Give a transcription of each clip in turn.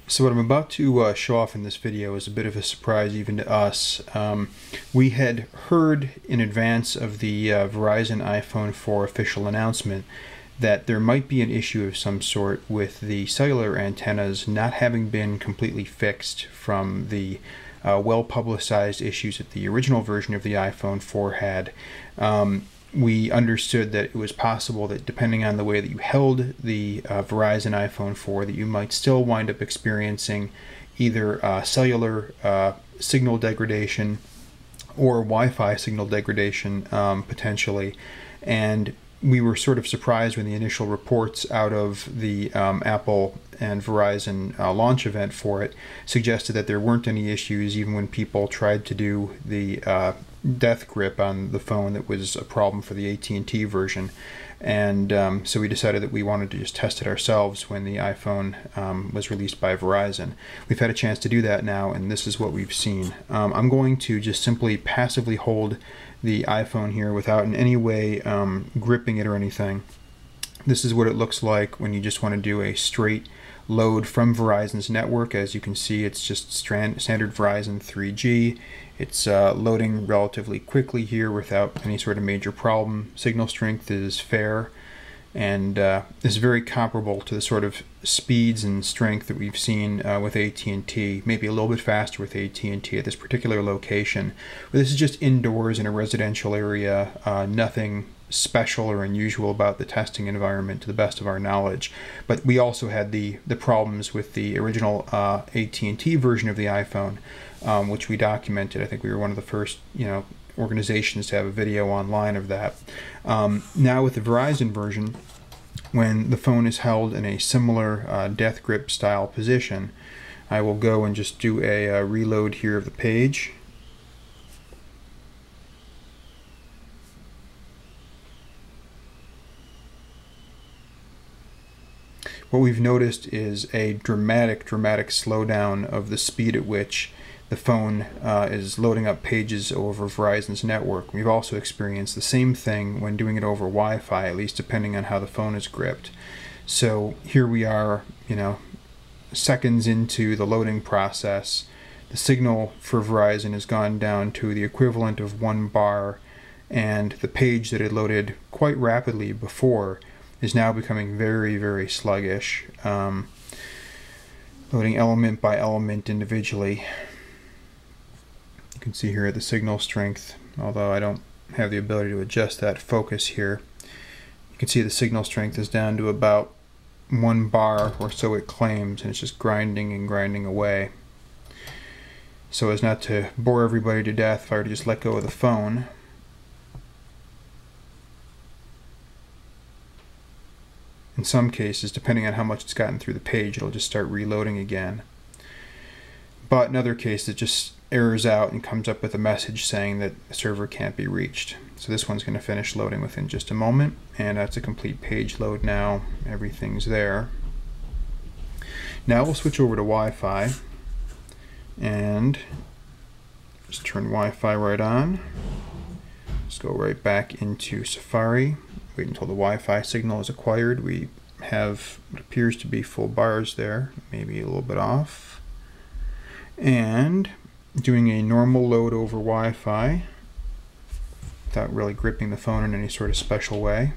So what I'm about to show off in this video is a bit of a surprise even to us. We had heard in advance of the Verizon iPhone 4 official announcement that there might be an issue of some sort with the cellular antennas not having been completely fixed from the well-publicized issues that the original version of the iPhone 4 had. We understood that it was possible that depending on the way that you held the Verizon iPhone 4 that you might still wind up experiencing either cellular signal degradation or Wi-Fi signal degradation potentially. And we were sort of surprised when the initial reports out of the Apple and Verizon launch event for it suggested that there weren't any issues, even when people tried to do the death grip on the phone that was a problem for the AT&T version. And so we decided that we wanted to just test it ourselves when the iPhone was released by Verizon. We've had a chance to do that now, and this is what we've seen. I'm going to just simply passively hold the iPhone here without in any way gripping it or anything. This is what it looks like when you just want to do a straight load from Verizon's network. As you can see, it's just standard Verizon 3G. It's loading relatively quickly here without any sort of major problem. Signal strength is fair and is very comparable to the sort of speeds and strength that we've seen with AT&T, maybe a little bit faster with AT&T at this particular location. But this is just indoors in a residential area, nothing special or unusual about the testing environment to the best of our knowledge. But we also had the problems with the original AT&T version of the iPhone, which we documented. I think we were one of the first, organizations to have a video online of that. Now with the Verizon version, when the phone is held in a similar death grip style position, I will go and just do a reload here of the page. What we've noticed is a dramatic slowdown of the speed at which the phone is loading up pages over Verizon's network. We've also experienced the same thing when doing it over Wi-Fi, at least depending on how the phone is gripped. So here we are, seconds into the loading process. The signal for Verizon has gone down to the equivalent of 1 bar, and the page that had loaded quite rapidly before is now becoming very sluggish, loading element by element individually. You can see here the signal strength, although I don't have the ability to adjust that focus here. You can see the signal strength is down to about 1 bar, or so it claims, and it's just grinding and grinding away. So as not to bore everybody to death, if I were to just let go of the phone, in some cases, depending on how much it's gotten through the page, it'll just start reloading again. But in other cases, it just errors out and comes up with a message saying that the server can't be reached. So this one's going to finish loading within just a moment, and that's a complete page load now. Everything's there. Now we'll switch over to Wi-Fi and just turn Wi-Fi right on. Just go right back into Safari. Wait until the Wi-Fi signal is acquired. We have what appears to be full bars there, maybe a little bit off. And doing a normal load over Wi-Fi without really gripping the phone in any sort of special way.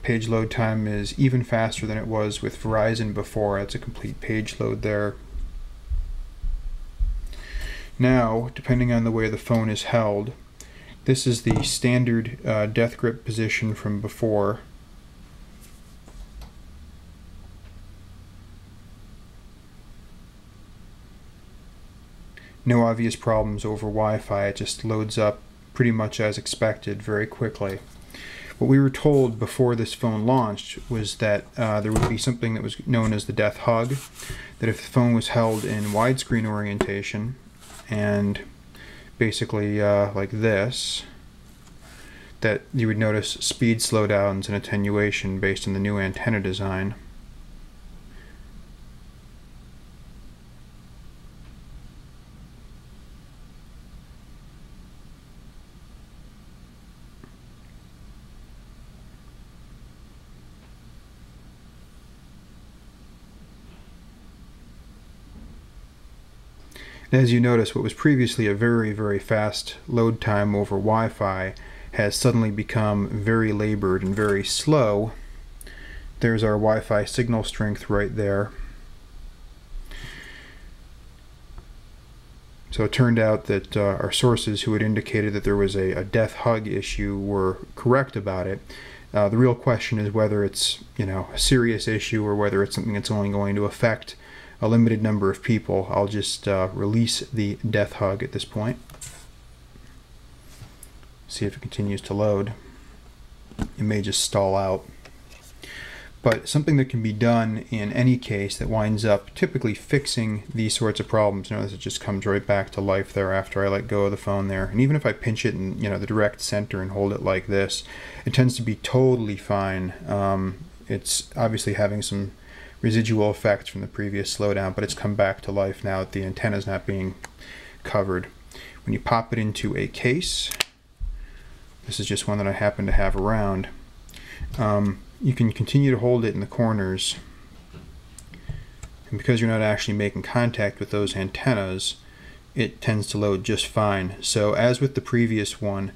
Page load time is even faster than it was with Verizon before. That's a complete page load there. Now, depending on the way the phone is held, this is the standard death grip position from before. No obvious problems over Wi-Fi. It just loads up pretty much as expected very quickly. What we were told before this phone launched was that there would be something that was known as the death hug, that if the phone was held in widescreen orientation and basically like this, that you would notice speed slowdowns and attenuation based on the new antenna design. And as you notice, what was previously a very fast load time over Wi-Fi has suddenly become very labored and very slow. There's our Wi-Fi signal strength right there. So it turned out that our sources who had indicated that there was a death hug issue were correct about it. The real question is whether it's, a serious issue or whether it's something that's only going to affect a limited number of people. I'll just release the death hug at this point. See if it continues to load. It may just stall out. But something that can be done in any case that winds up typically fixing these sorts of problems. Notice it just comes right back to life there after I let go of the phone there. And even if I pinch it in the direct center and hold it like this, it tends to be totally fine. It's obviously having some residual effects from the previous slowdown, but it's come back to life now that the antenna is not being covered. When you pop it into a case, this is just one that I happen to have around, you can continue to hold it in the corners, and because you're not actually making contact with those antennas, it tends to load just fine. So as with the previous one,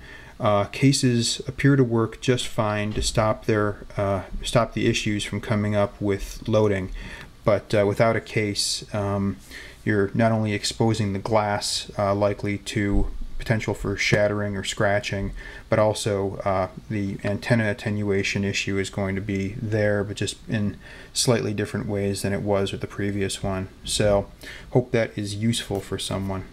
cases appear to work just fine to stop the issues from coming up with loading, but without a case, you're not only exposing the glass likely to potential for shattering or scratching, but also the antenna attenuation issue is going to be there, but just in slightly different ways than it was with the previous one. So hope that is useful for someone.